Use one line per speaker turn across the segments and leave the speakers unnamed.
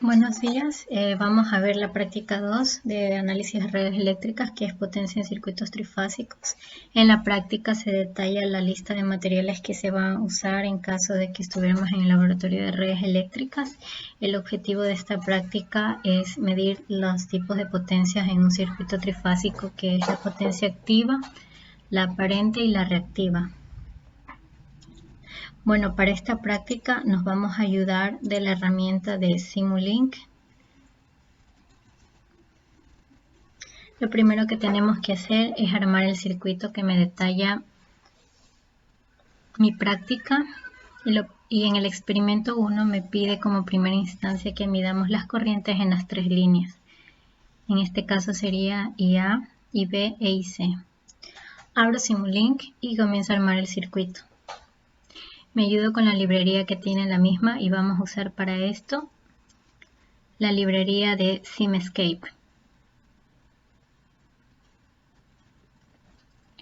Buenos días, vamos a ver la práctica 2 de análisis de redes eléctricas, que es potencia en circuitos trifásicos. En la práctica se detalla la lista de materiales que se van a usar en caso de que estuviéramos en el laboratorio de redes eléctricas. El objetivo de esta práctica es medir los tipos de potencias en un circuito trifásico, que es la potencia activa, la aparente y la reactiva. Bueno, para esta práctica nos vamos a ayudar de la herramienta de Simulink. Lo primero que tenemos que hacer es armar el circuito que me detalla mi práctica y en el experimento 1 me pide como primera instancia que midamos las corrientes en las tres líneas. En este caso sería IA, IB e IC. Abro Simulink y comienzo a armar el circuito. Me ayudo con la librería que tiene la misma y vamos a usar para esto la librería de Simescape.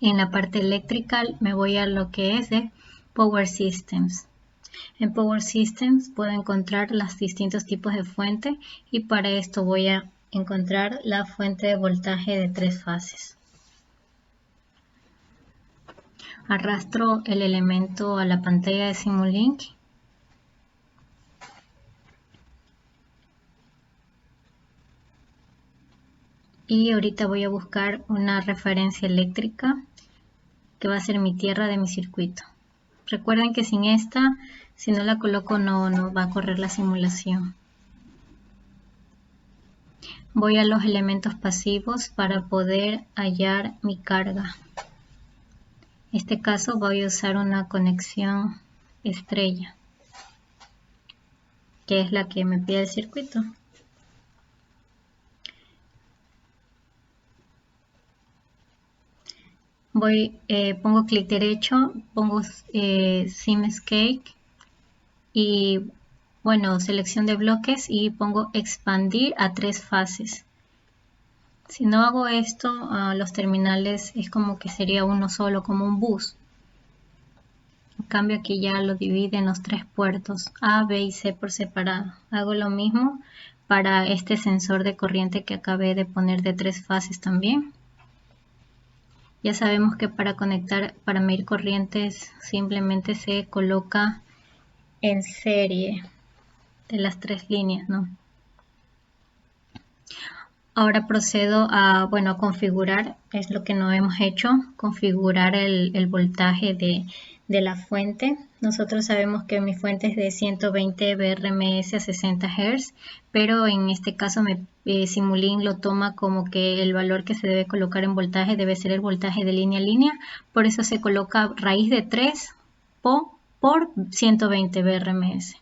En la parte electrical me voy a lo que es de Power Systems. En Power Systems puedo encontrar los distintos tipos de fuente y para esto voy a encontrar la fuente de voltaje de 3 fases. Arrastro el elemento a la pantalla de Simulink y ahorita voy a buscar una referencia eléctrica que va a ser mi tierra de mi circuito. Recuerden que sin esta, si no la coloco, no va a correr la simulación. Voy a los elementos pasivos para poder hallar mi carga. En este caso voy a usar una conexión estrella, que es la que me pide el circuito. Pongo clic derecho, pongo Simescape y bueno, selección de bloques y pongo expandir a 3 fases. Si no hago esto, los terminales es como que sería uno solo, como un bus. En cambio aquí ya lo divide en los 3 puertos A, B y C por separado. Hago lo mismo para este sensor de corriente que acabé de poner de 3 fases también. Ya sabemos que para medir corrientes simplemente se coloca en serie de las 3 líneas, ¿no? Ahora procedo a configurar, es lo que no hemos hecho, configurar el voltaje de la fuente. Nosotros sabemos que mi fuente es de 120 BRMS a 60 Hz, pero en este caso Simulink lo toma como que el valor que se debe colocar en voltaje debe ser el voltaje de línea a línea, por eso se coloca raíz de 3 por 120 BRMS.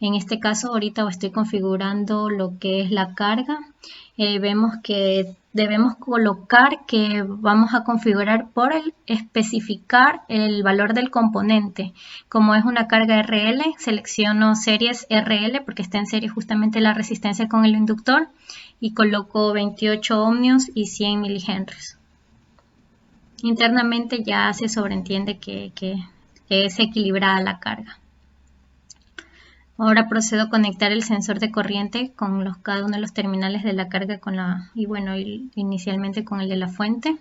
En este caso ahorita estoy configurando lo que es la carga. Vemos que debemos colocar que vamos a configurar por especificar el valor del componente. Como es una carga RL, selecciono series RL porque está en serie justamente la resistencia con el inductor y coloco 28 ohmios y 100 milihenries. Internamente ya se sobreentiende que es equilibrada la carga. Ahora procedo a conectar el sensor de corriente con cada uno de los terminales de la carga inicialmente con el de la fuente.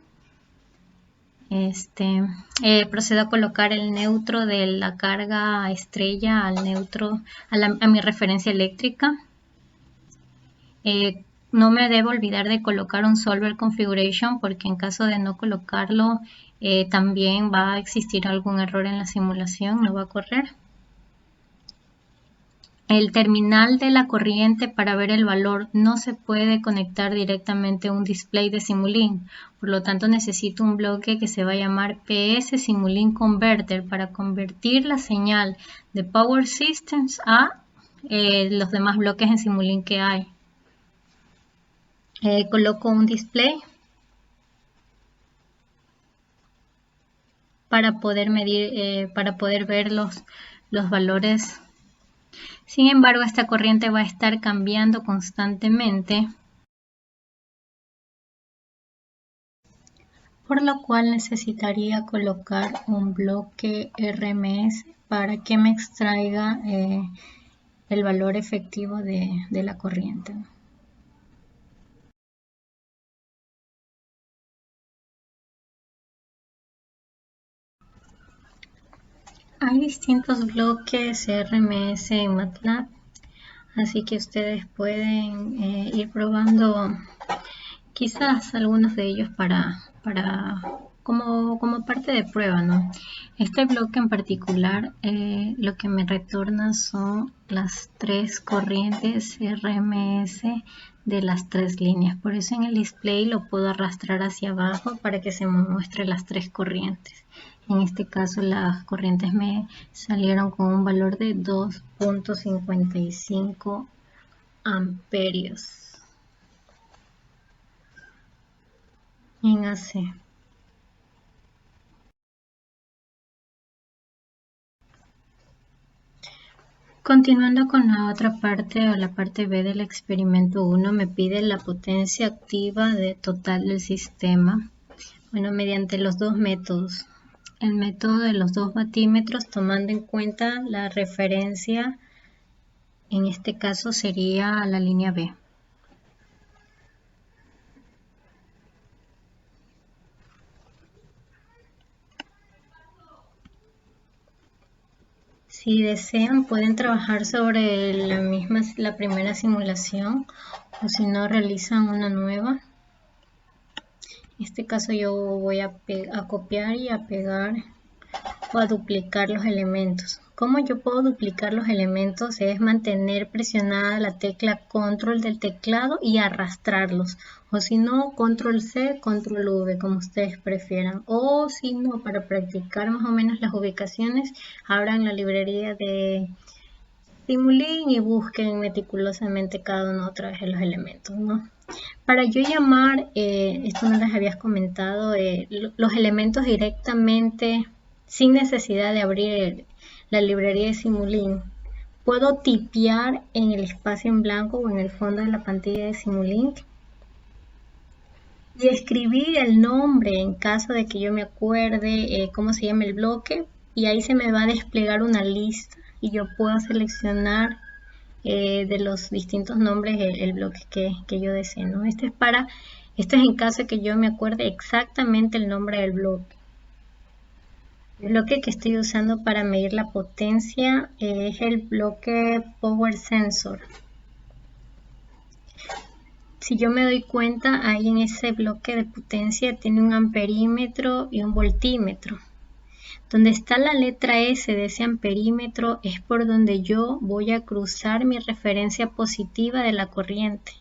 Procedo a colocar el neutro de la carga estrella al neutro a mi referencia eléctrica. No me debo olvidar de colocar un solver configuration porque en caso de no colocarlo también va a existir algún error en la simulación, no va a correr. El terminal de la corriente para ver el valor no se puede conectar directamente a un display de Simulink, por lo tanto necesito un bloque que se va a llamar PS Simulink Converter para convertir la señal de Power Systems a los demás bloques en Simulink que hay. Coloco un display para poder medir, para poder ver los valores. Sin embargo, esta corriente va a estar cambiando constantemente, por lo cual necesitaría colocar un bloque RMS para que me extraiga el valor efectivo de la corriente, ¿no? Hay distintos bloques RMS en MATLAB, así que ustedes pueden ir probando quizás algunos de ellos como parte de prueba, ¿no? Este bloque en particular lo que me retorna son las 3 corrientes RMS de las 3 líneas. Por eso en el display lo puedo arrastrar hacia abajo para que se me muestre las 3 corrientes. En este caso las corrientes me salieron con un valor de 2.55 amperios en AC. Continuando con la otra parte o la parte B del experimento 1, me pide la potencia activa total del sistema. Bueno, mediante los dos métodos. El método de los 2 batímetros, tomando en cuenta la referencia, en este caso sería la línea B. Si desean, pueden trabajar sobre la primera simulación, o si no, realizan una nueva. En este caso yo voy a copiar y a pegar o a duplicar los elementos. ¿Cómo yo puedo duplicar los elementos? Es mantener presionada la tecla control del teclado y arrastrarlos. O si no, control C, control V, como ustedes prefieran. O si no, para practicar más o menos las ubicaciones, abran la librería de Simulink y busquen meticulosamente cada uno otra vez de los elementos, ¿no? Para yo llamar, esto no les habías comentado, los elementos directamente sin necesidad de abrir la librería de Simulink, puedo tipear en el espacio en blanco o en el fondo de la pantalla de Simulink y escribir el nombre en caso de que yo me acuerde cómo se llama el bloque, y ahí se me va a desplegar una lista y yo puedo seleccionar de los distintos nombres el bloque que yo deseo, ¿no? Esto es en caso de que yo me acuerde exactamente el nombre del bloque. El bloque que estoy usando para medir la potencia es el bloque Power Sensor. Si yo me doy cuenta, ahí en ese bloque de potencia tiene un amperímetro y un voltímetro. Donde está la letra S de ese amperímetro es por donde yo voy a cruzar mi referencia positiva de la corriente.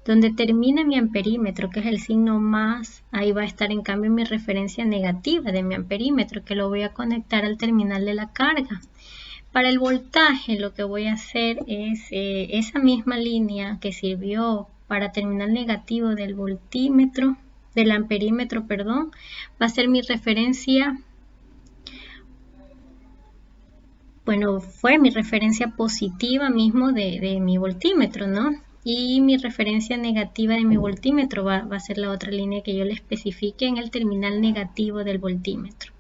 Donde termina mi amperímetro, que es el signo más, ahí va a estar en cambio mi referencia negativa de mi amperímetro, que lo voy a conectar al terminal de la carga. Para el voltaje lo que voy a hacer es esa misma línea que sirvió para terminal negativo del voltímetro, del amperímetro, perdón, va a ser mi referencia. Bueno, fue mi referencia positiva mismo de mi voltímetro, ¿no? Y mi referencia negativa de mi voltímetro va a ser la otra línea que yo le especifique en el terminal negativo del voltímetro.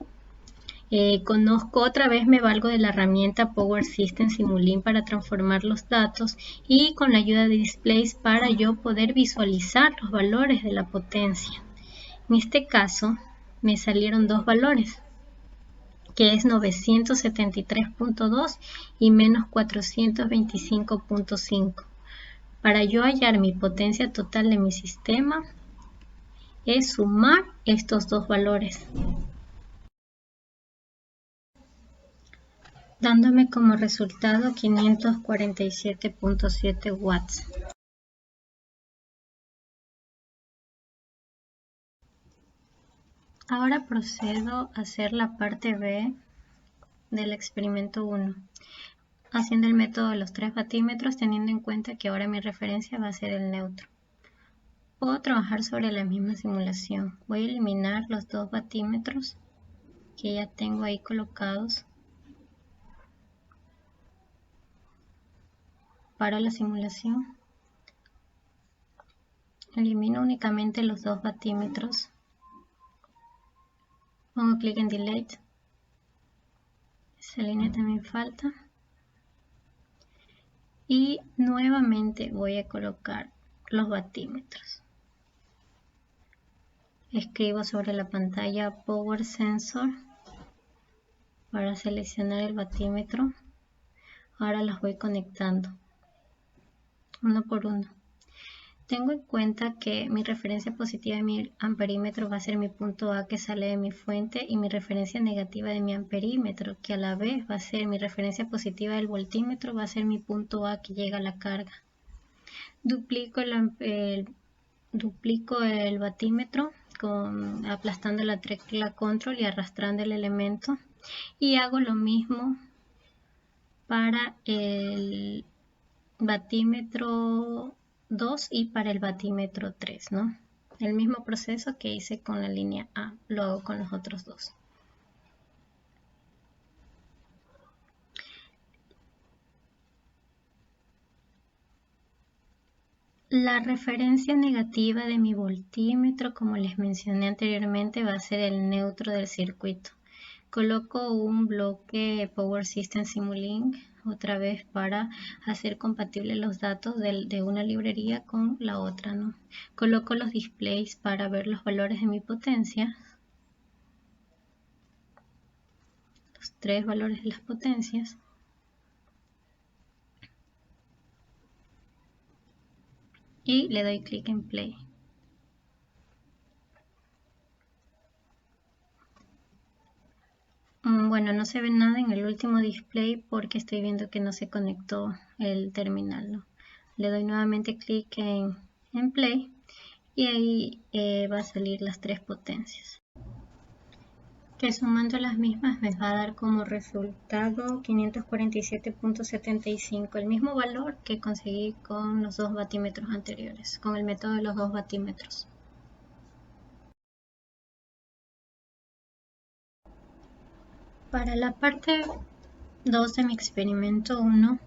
Conozco otra vez, me valgo de la herramienta Power System Simulink para transformar los datos y con la ayuda de displays para yo poder visualizar los valores de la potencia. En este caso me salieron dos valores, que es 973.2 y menos 425.5. Para yo hallar mi potencia total de mi sistema, es sumar estos dos valores, dándome como resultado 547.7 watts. Ahora procedo a hacer la parte B del experimento 1. Haciendo el método de los 3 batímetros, teniendo en cuenta que ahora mi referencia va a ser el neutro. Puedo trabajar sobre la misma simulación. Voy a eliminar los 2 batímetros que ya tengo ahí colocados. Para la simulación, elimino únicamente los 2 batímetros. Pongo clic en Delete. Esa línea también falta. y nuevamente voy a colocar los batímetros. Escribo sobre la pantalla Power Sensor para seleccionar el batímetro. Ahora los voy conectando uno por uno. Tengo en cuenta que mi referencia positiva de mi amperímetro va a ser mi punto A que sale de mi fuente y mi referencia negativa de mi amperímetro, que a la vez va a ser mi referencia positiva del voltímetro, va a ser mi punto A que llega a la carga. Duplico el batímetro aplastando la tecla control y arrastrando el elemento, y hago lo mismo para el batímetro 2 y para el batímetro 3, ¿no? El mismo proceso que hice con la línea A, lo hago con los otros dos. La referencia negativa de mi voltímetro, como les mencioné anteriormente, va a ser el neutro del circuito. Coloco un bloque Power System Simulink otra vez para hacer compatibles los datos de una librería con la otra, ¿no? Coloco los displays para ver los valores de mi potencia, los tres valores de las potencias. Y le doy clic en Play. Bueno, no se ve nada en el último display porque estoy viendo que no se conectó el terminal, ¿no? Le doy nuevamente clic en Play y ahí va a salir las tres potencias, que sumando las mismas me va a dar como resultado 547.75, el mismo valor que conseguí con los dos batímetros anteriores, con el método de los dos batímetros. Para la parte 2 de mi experimento 1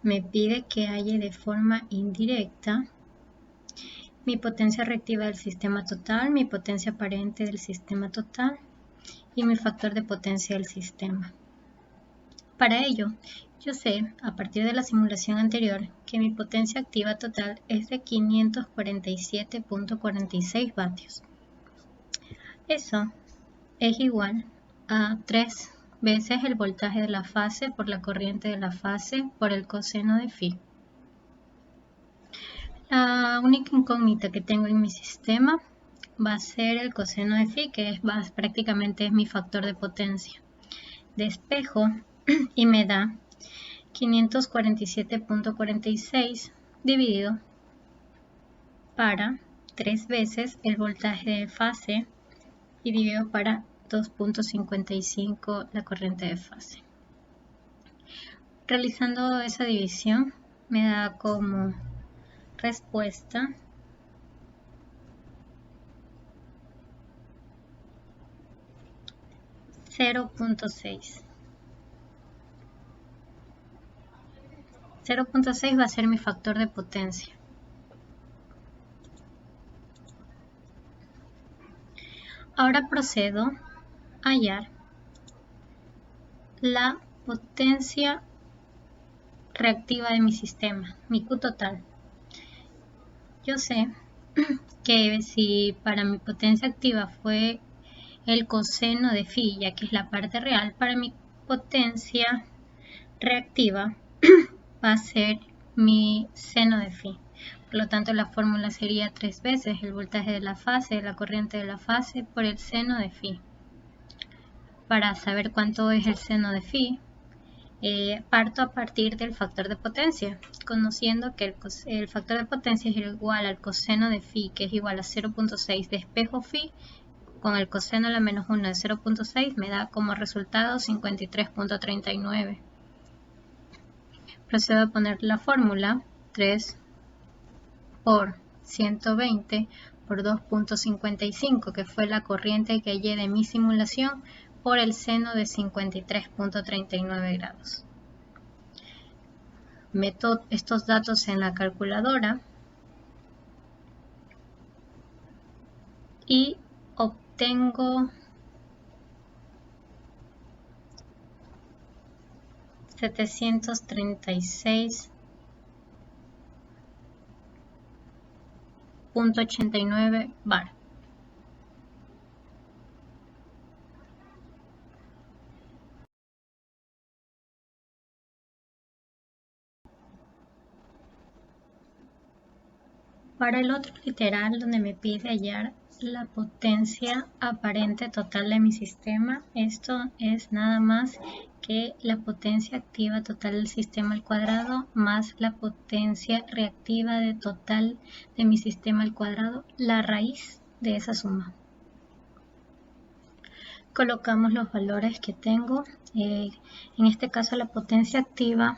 me pide que halle de forma indirecta mi potencia reactiva del sistema total, mi potencia aparente del sistema total y mi factor de potencia del sistema. Para ello, yo sé, a partir de la simulación anterior, que mi potencia activa total es de 547.46 vatios. Eso es igual a 3 veces el voltaje de la fase por la corriente de la fase por el coseno de phi. La única incógnita que tengo en mi sistema va a ser el coseno de phi, que prácticamente es mi factor de potencia. Despejo y me da 547.46 dividido para 3 veces el voltaje de fase y dividido para 2.55 la corriente de fase. Realizando esa división me da como respuesta 0.6. 0.6 va a ser mi factor de potencia. Ahora procedo a hallar la potencia reactiva de mi sistema, mi Q total. Yo sé que si para mi potencia activa fue el coseno de phi, ya que es la parte real, para mi potencia reactiva va a ser mi seno de phi. Por lo tanto, la fórmula sería 3 veces el voltaje de la fase, la corriente de la fase, por el seno de phi. Para saber cuánto es el seno de phi, parto a partir del factor de potencia, conociendo que el factor de potencia es igual al coseno de phi, que es igual a 0.6. Despejo phi con el coseno a la menos 1 de 0.6, me da como resultado 53.39. Procedo a poner la fórmula 3 por 120 por 2.55, que fue la corriente que hallé de mi simulación, por el seno de 53.39 grados. Meto estos datos en la calculadora y obtengo 736 0.89 bar. Para el otro literal, donde me pide hallar la potencia aparente total de mi sistema, esto es nada más que la potencia activa total del sistema al cuadrado más la potencia reactiva de total de mi sistema al cuadrado, la raíz de esa suma. Colocamos los valores que tengo. En este caso la potencia activa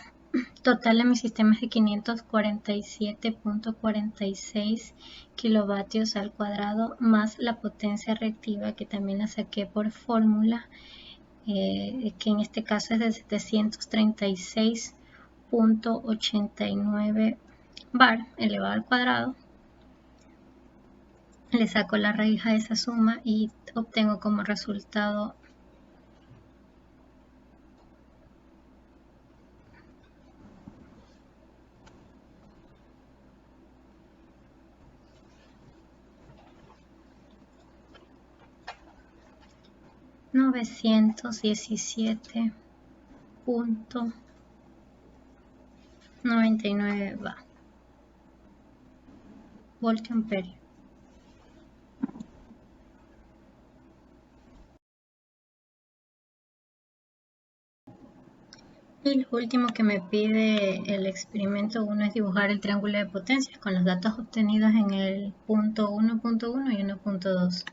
total de mi sistema es de 547.46 kilovatios al cuadrado más la potencia reactiva, que también la saqué por fórmula, que en este caso es de 736.89 bar elevado al cuadrado. Le saco la raíz a esa suma y obtengo como resultado $917.99 voltio amperio. Y lo último que me pide el experimento 1 es dibujar el triángulo de potencias con los datos obtenidos en el punto 1.1 y 1.2.